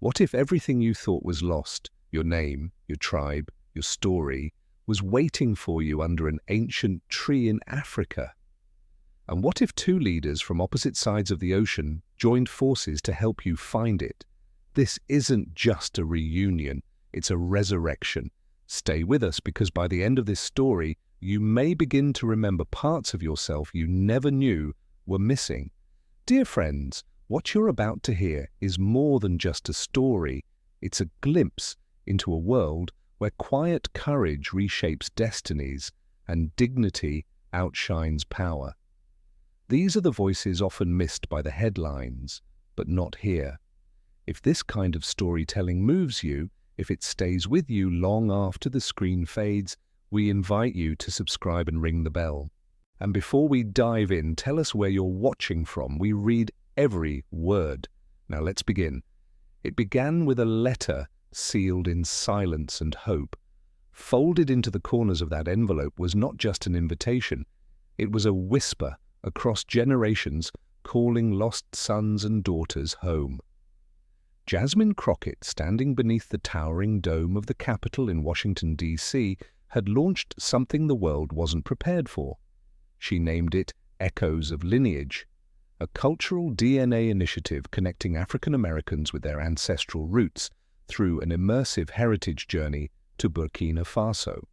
What if everything you thought was lost, your name, your tribe, your story, was waiting for you under an ancient tree in Africa? And what if two leaders from opposite sides of the ocean joined forces to help you find it? This isn't just a reunion, it's a resurrection. Stay with us, because by the end of this story, you may begin to remember parts of yourself you never knew were missing. Dear friends, what you're about to hear is more than just a story. It's a glimpse into a world where quiet courage reshapes destinies and dignity outshines power. These are the voices often missed by the headlines, but not here. If this kind of storytelling moves you, if it stays with you long after the screen fades, we invite you to subscribe and ring the bell. And before we dive in, tell us where you're watching from. We read every word. Now let's begin. It began with a letter sealed in silence and hope. Folded into the corners of that envelope was not just an invitation. It was a whisper across generations, calling lost sons and daughters home. Jasmine Crockett, standing beneath the towering dome of the Capitol in Washington, D.C., had launched something the world wasn't prepared for. She named it Echoes of Lineage, a cultural DNA initiative connecting African Americans with their ancestral roots through an immersive heritage journey to Burkina Faso.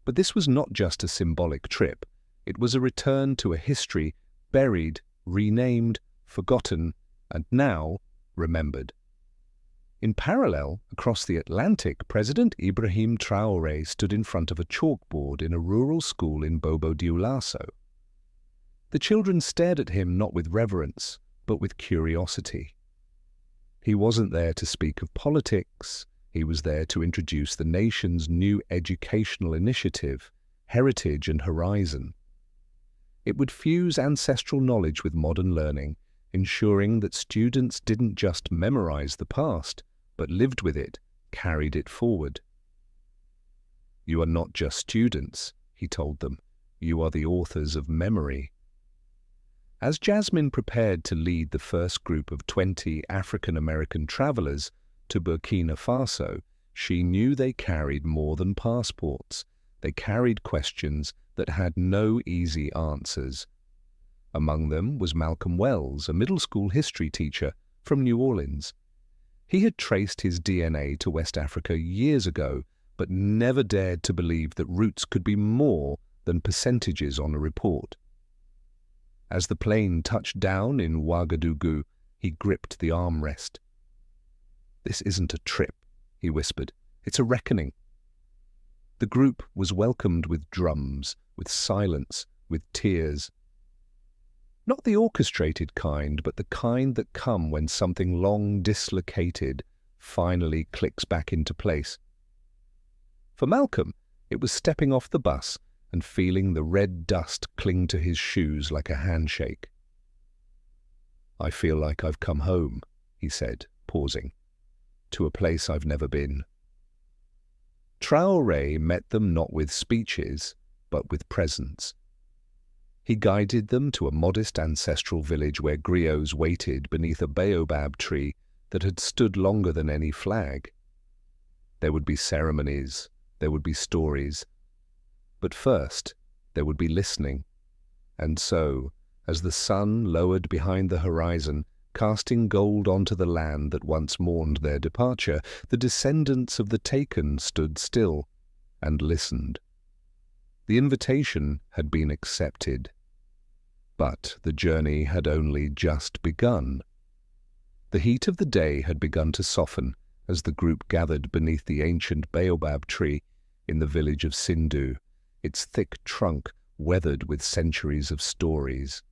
But this was not just a symbolic trip. It was a return to a history buried, renamed, forgotten, and now remembered. In parallel, across the Atlantic, President Ibrahim Traoré stood in front of a chalkboard in a rural school in Bobo-Dioulasso. The children stared at him not with reverence, but with curiosity. He wasn't there to speak of politics. He was there to introduce the nation's new educational initiative, Heritage and Horizon. It would fuse ancestral knowledge with modern learning, ensuring that students didn't just memorize the past, but lived with it, carried it forward. You are not just students, he told them. You are the authors of memory. As Jasmine prepared to lead the first group of 20 African-American travelers to Burkina Faso, she knew they carried more than passports. They carried questions that had no easy answers. Among them was Malcolm Wells, a middle school history teacher from New Orleans. He had traced his DNA to West Africa years ago, but never dared to believe that roots could be more than percentages on a report. As the plane touched down in Ouagadougou, he gripped the armrest. "This isn't a trip," he whispered. "It's a reckoning." The group was welcomed with drums, with silence, with tears. Not the orchestrated kind, but the kind that come when something long dislocated finally clicks back into place. For Malcolm, it was stepping off the bus and feeling the red dust cling to his shoes like a handshake. "I feel like I've come home," he said, pausing, "to a place I've never been." Traoré met them not with speeches, but with presence. He guided them to a modest ancestral village where griots waited beneath a baobab tree that had stood longer than any flag. There would be ceremonies, there would be stories, but first there would be listening. And so, as the sun lowered behind the horizon, casting gold onto the land that once mourned their departure, the descendants of the taken stood still and listened. The invitation had been accepted, but the journey had only just begun. The heat of the day had begun to soften as the group gathered beneath the ancient baobab tree in the village of Sindou, its thick trunk weathered with centuries of stories.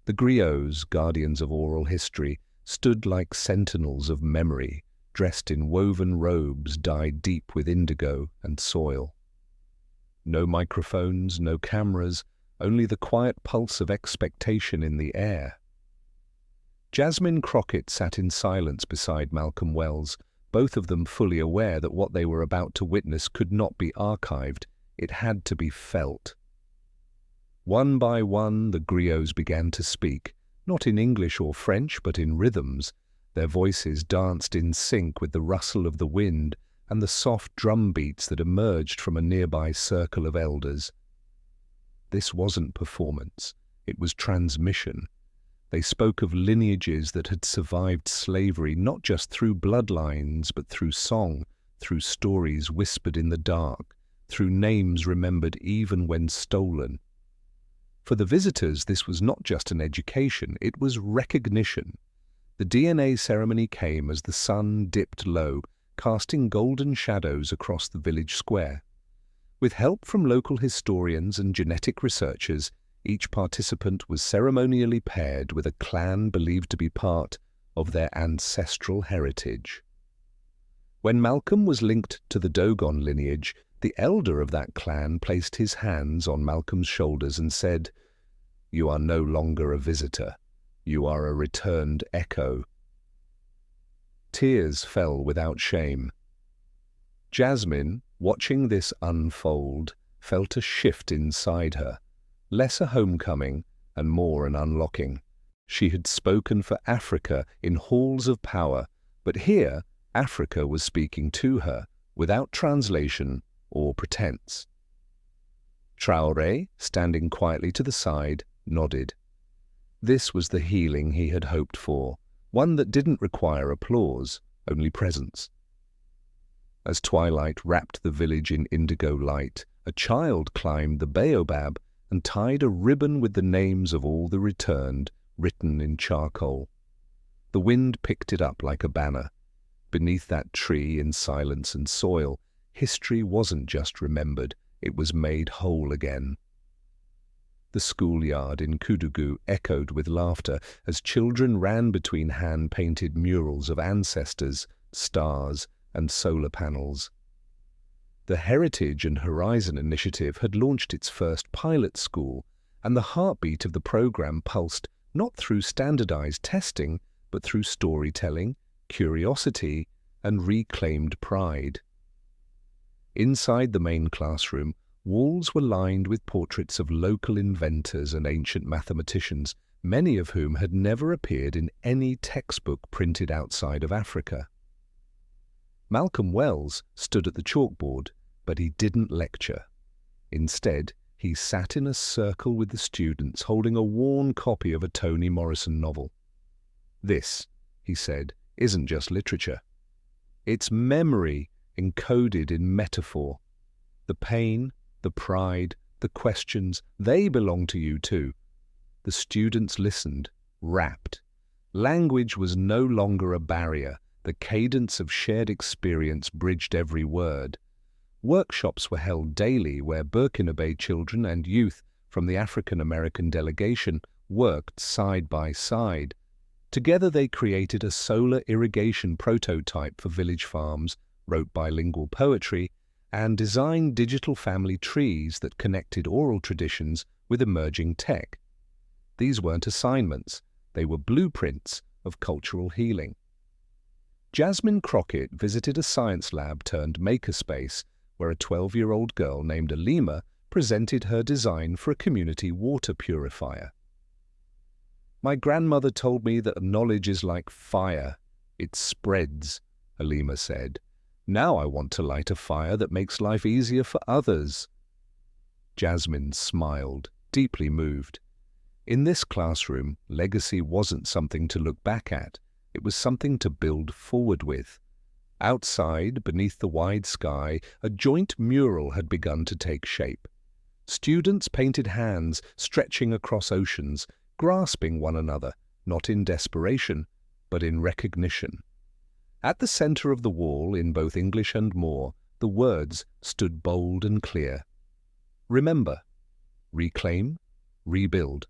The griots, guardians of oral history, stood like sentinels of memory, dressed in woven robes dyed deep with indigo and soil. No microphones, no cameras, only the quiet pulse of expectation in the air. Jasmine Crockett sat in silence beside Malcolm Wells, both of them fully aware that what they were about to witness could not be archived. It had to be felt. One by one, the griots began to speak, not in English or French, but in rhythms, Their voices danced in sync with the rustle of the wind and the soft drum beats that emerged from a nearby circle of elders. This wasn't performance, it was transmission. They spoke of lineages that had survived slavery not just through bloodlines but through song, through stories whispered in the dark, through names remembered even when stolen. For the visitors, this was not just an education, it was recognition. The DNA ceremony came as the sun dipped low, casting golden shadows across the village square. With help from local historians and genetic researchers, each participant was ceremonially paired with a clan believed to be part of their ancestral heritage. When Malcolm was linked to the Dogon lineage, the elder of that clan placed his hands on Malcolm's shoulders and said, "You are no longer a visitor. You are a returned echo." Tears fell without shame. Jasmine, watching this unfold, felt a shift inside her, less a homecoming and more an unlocking. She had spoken for Africa in halls of power, but here Africa was speaking to her, without translation or pretense. Traoré, standing quietly to the side, nodded. This was the healing he had hoped for, one that didn't require applause, only presence. As twilight wrapped the village in indigo light, a child climbed the Baobab and tied a ribbon with the names of all the returned, written in charcoal. The wind picked it up like a banner. Beneath that tree, in silence and soil, history wasn't just remembered, it was made whole again. The schoolyard in Kudugu echoed with laughter as children ran between hand-painted murals of ancestors, stars, and solar panels. The Heritage and Horizon Initiative had launched its first pilot school, and the heartbeat of the program pulsed not through standardized testing, but through storytelling, curiosity, and reclaimed pride. Inside the main classroom, walls were lined with portraits of local inventors and ancient mathematicians, many of whom had never appeared in any textbook printed outside of Africa. Malcolm Wells stood at the chalkboard, but he didn't lecture. Instead, he sat in a circle with the students holding a worn copy of a Toni Morrison novel. "This," he said, "isn't just literature. It's memory encoded in metaphor. The pain, the pride, the questions, they belong to you too." The students listened, rapt. Language was no longer a barrier. The cadence of shared experience bridged every word. Workshops were held daily where Burkinabe children and youth from the African American delegation worked side by side. Together they created a solar irrigation prototype for village farms, wrote bilingual poetry, and designed digital family trees that connected oral traditions with emerging tech. These weren't assignments, they were blueprints of cultural healing. Jasmine Crockett visited a science lab turned makerspace where a 12-year-old girl named Alima presented her design for a community water purifier. "My grandmother told me that knowledge is like fire. It spreads," Alima said. "Now I want to light a fire that makes life easier for others." Jasmine smiled, deeply moved. In this classroom, legacy wasn't something to look back at. It was something to build forward with. Outside, beneath the wide sky, a joint mural had begun to take shape. Students painted hands stretching across oceans, grasping one another, not in desperation, but in recognition. At the center of the wall, in both English and Moor, the words stood bold and clear. Remember, reclaim, rebuild.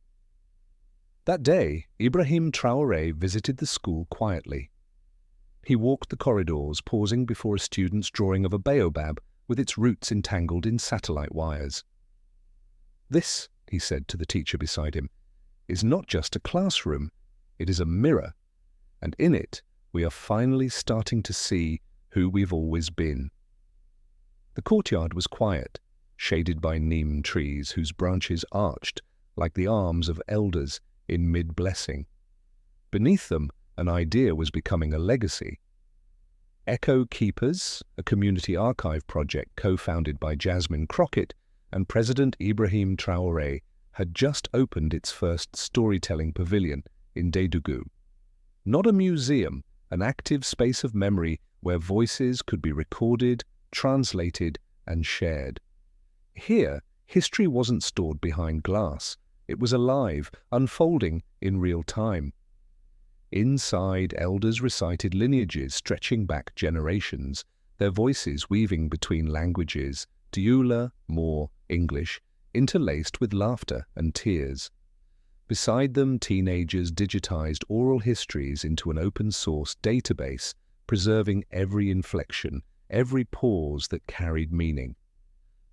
That day, Ibrahim Traoré visited the school quietly. He walked the corridors, pausing before a student's drawing of a baobab with its roots entangled in satellite wires. "This," he said to the teacher beside him, "is not just a classroom, it is a mirror, and in it we are finally starting to see who we've always been." The courtyard was quiet, shaded by neem trees whose branches arched like the arms of elders in mid-blessing. Beneath them, An idea was becoming a legacy. Echo Keepers, a community archive project co-founded by Jasmine Crockett and President Ibrahim Traoré, had just opened its first storytelling pavilion in Dédougou. Not a museum, an active space of memory where voices could be recorded, translated, and shared. Here, history wasn't stored behind glass. It was alive, unfolding in real time. Inside, elders recited lineages stretching back generations, their voices weaving between languages, Dioula, Moor, English, interlaced with laughter and tears. Beside them, teenagers digitized oral histories into an open-source database, preserving every inflection, every pause that carried meaning.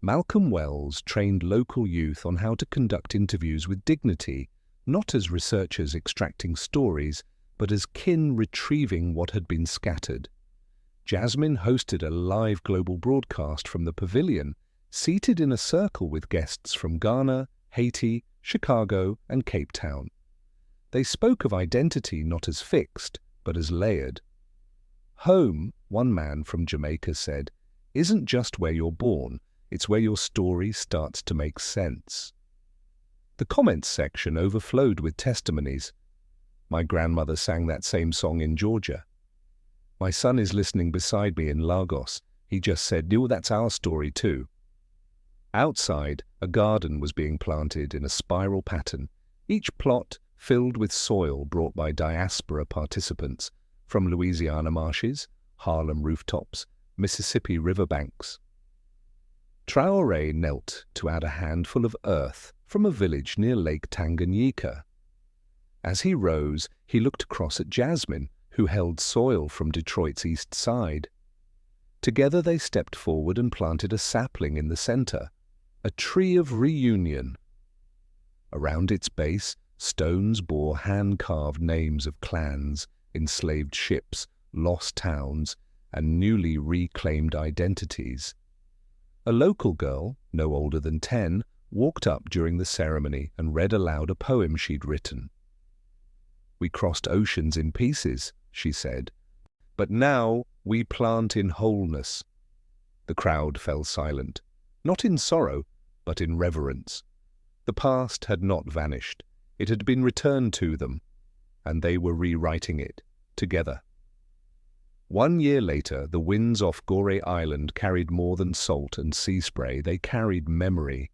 Malcolm Wells trained local youth on how to conduct interviews with dignity, not as researchers extracting stories, but as kin retrieving what had been scattered. Jasmine hosted a live global broadcast from the pavilion, seated in a circle with guests from Ghana, Haiti, Chicago, and Cape Town. They spoke of identity not as fixed, but as layered. Home, one man from Jamaica said, isn't just where you're born, it's where your story starts to make sense. The comments section overflowed with testimonies. My grandmother sang that same song in Georgia. My son is listening beside me in Lagos. He just said, "No, that's our story too." Outside, a garden was being planted in a spiral pattern, each plot filled with soil brought by diaspora participants from Louisiana marshes, Harlem rooftops, Mississippi riverbanks. Traoré knelt to add a handful of earth from a village near Lake Tanganyika. As he rose, he looked across at Jasmine, who held soil from Detroit's east side. Together they stepped forward and planted a sapling in the center, a tree of reunion. Around its base, stones bore hand-carved names of clans, enslaved ships, lost towns, and newly reclaimed identities. A local girl, no older than 10, walked up during the ceremony and read aloud a poem she'd written. "We crossed oceans in pieces," she said, "but now we plant in wholeness." The crowd fell silent, not in sorrow, but in reverence. The past had not vanished. It had been returned to them, and they were rewriting it, together. 1 year later, the winds off Gorée Island carried more than salt and sea spray. They carried memory.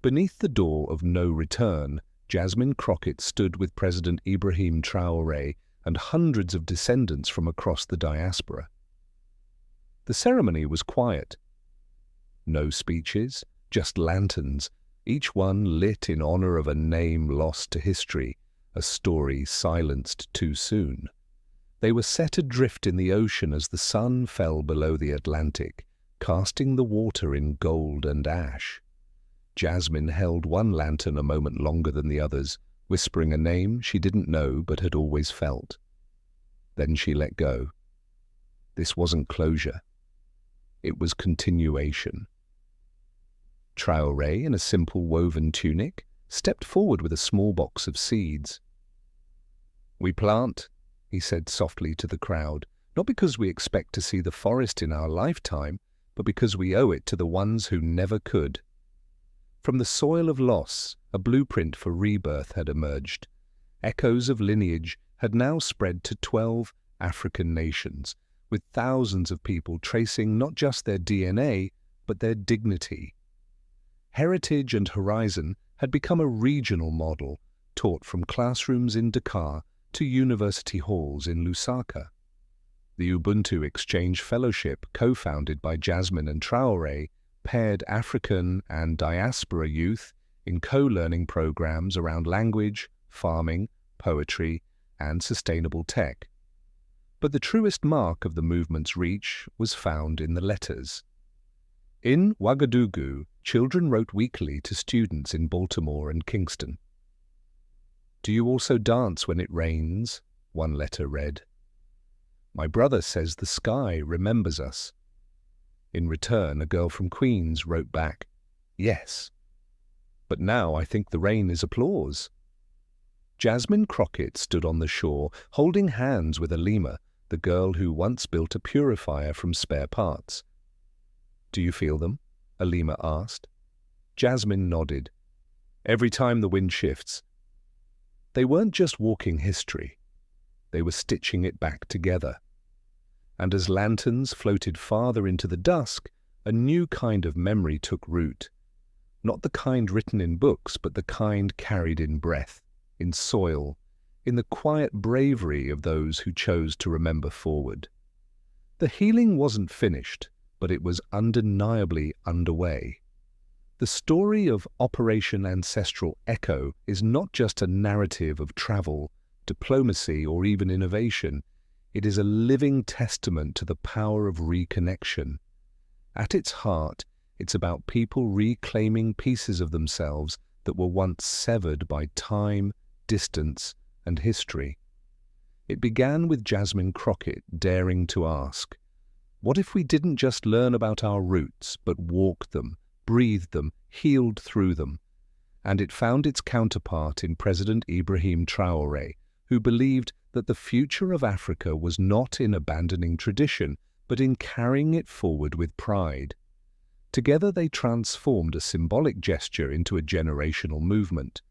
Beneath the door of no return, Jasmine Crockett stood with President Ibrahim Traoré and hundreds of descendants from across the diaspora. The ceremony was quiet. No speeches, just lanterns, each one lit in honor of a name lost to history, a story silenced too soon. They were set adrift in the ocean as the sun fell below the Atlantic, casting the water in gold and ash. Jasmine held one lantern a moment longer than the others, whispering a name she didn't know but had always felt. Then she let go. This wasn't closure. It was continuation. Traoré, in a simple woven tunic, stepped forward with a small box of seeds. "We plant," he said softly to the crowd, "not because we expect to see the forest in our lifetime, but because we owe it to the ones who never could." From the soil of loss, a blueprint for rebirth had emerged. Echoes of lineage had now spread to 12 African nations, with thousands of people tracing not just their DNA, but their dignity. Heritage and Horizon had become a regional model, taught from classrooms in Dakar to university halls in Lusaka. The Ubuntu Exchange Fellowship, co-founded by Jasmine and Traoré, paired African and diaspora youth in co-learning programs around language, farming, poetry, and sustainable tech. But the truest mark of the movement's reach was found in the letters. In Ouagadougou, children wrote weekly to students in Baltimore and Kingston. "Do you also dance when it rains?" one letter read. "My brother says the sky remembers us." In return, a girl from Queens wrote back, "Yes, but now I think the rain is applause." Jasmine Crockett stood on the shore, holding hands with Alima, the girl who once built a purifier from spare parts. "Do you feel them?" Alima asked. Jasmine nodded. "Every time the wind shifts." They weren't just walking history. They were stitching it back together. And as lanterns floated farther into the dusk, a new kind of memory took root. Not the kind written in books, but the kind carried in breath, in soil, in the quiet bravery of those who chose to remember forward. The healing wasn't finished, but it was undeniably underway. The story of Operation Ancestral Echo is not just a narrative of travel, diplomacy, or even innovation. It is a living testament to the power of reconnection. At its heart, it's about people reclaiming pieces of themselves that were once severed by time, distance, and history. It began with Jasmine Crockett daring to ask, what if we didn't just learn about our roots, but walked them, breathed them, healed through them? And it found its counterpart in President Ibrahim Traoré, who believed that the future of Africa was not in abandoning tradition, but in carrying it forward with pride. Together they transformed a symbolic gesture into a generational movement.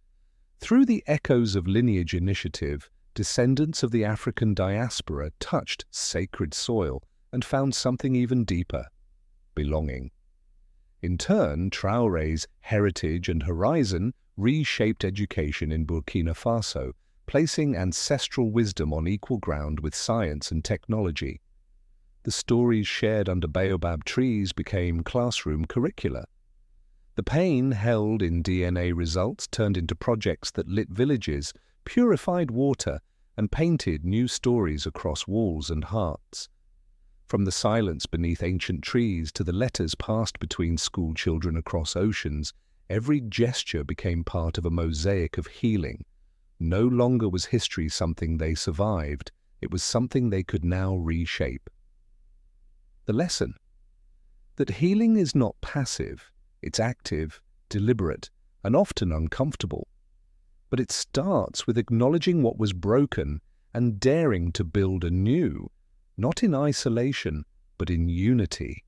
Through the Echoes of Lineage initiative, descendants of the African diaspora touched sacred soil and found something even deeper: belonging. In turn, Traoré's Heritage and Horizon reshaped education in Burkina Faso, placing ancestral wisdom on equal ground with science and technology. The stories shared under baobab trees became classroom curricula. The pain held in DNA results turned into projects that lit villages, purified water, and painted new stories across walls and hearts. From the silence beneath ancient trees to the letters passed between school children across oceans, every gesture became part of a mosaic of healing. No longer was history something they survived, it was something they could now reshape. The lesson: that healing is not passive, it's active, deliberate, and often uncomfortable. But it starts with acknowledging what was broken and daring to build anew, not in isolation, but in unity.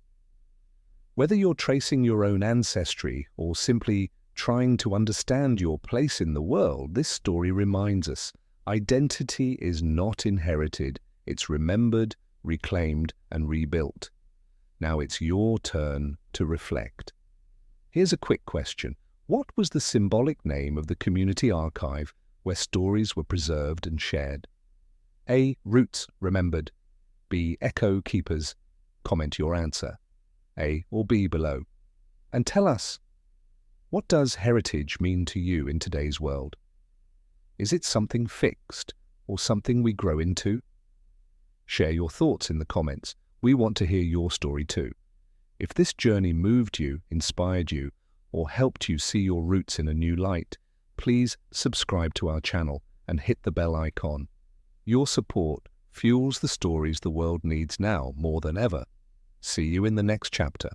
Whether you're tracing your own ancestry or simply trying to understand your place in the world, this story reminds us identity is not inherited, it's remembered, reclaimed, and rebuilt. Now it's your turn to reflect. Here's a quick question. What was the symbolic name of the community archive where stories were preserved and shared? A. Roots remembered. B. Echo keepers. Comment your answer, A or B, below. And tell us, what does heritage mean to you in today's world? Is it something fixed or something we grow into? Share your thoughts in the comments. We want to hear your story too. If this journey moved you, inspired you, or helped you see your roots in a new light, please subscribe to our channel and hit the bell icon. Your support fuels the stories the world needs now more than ever. See you in the next chapter.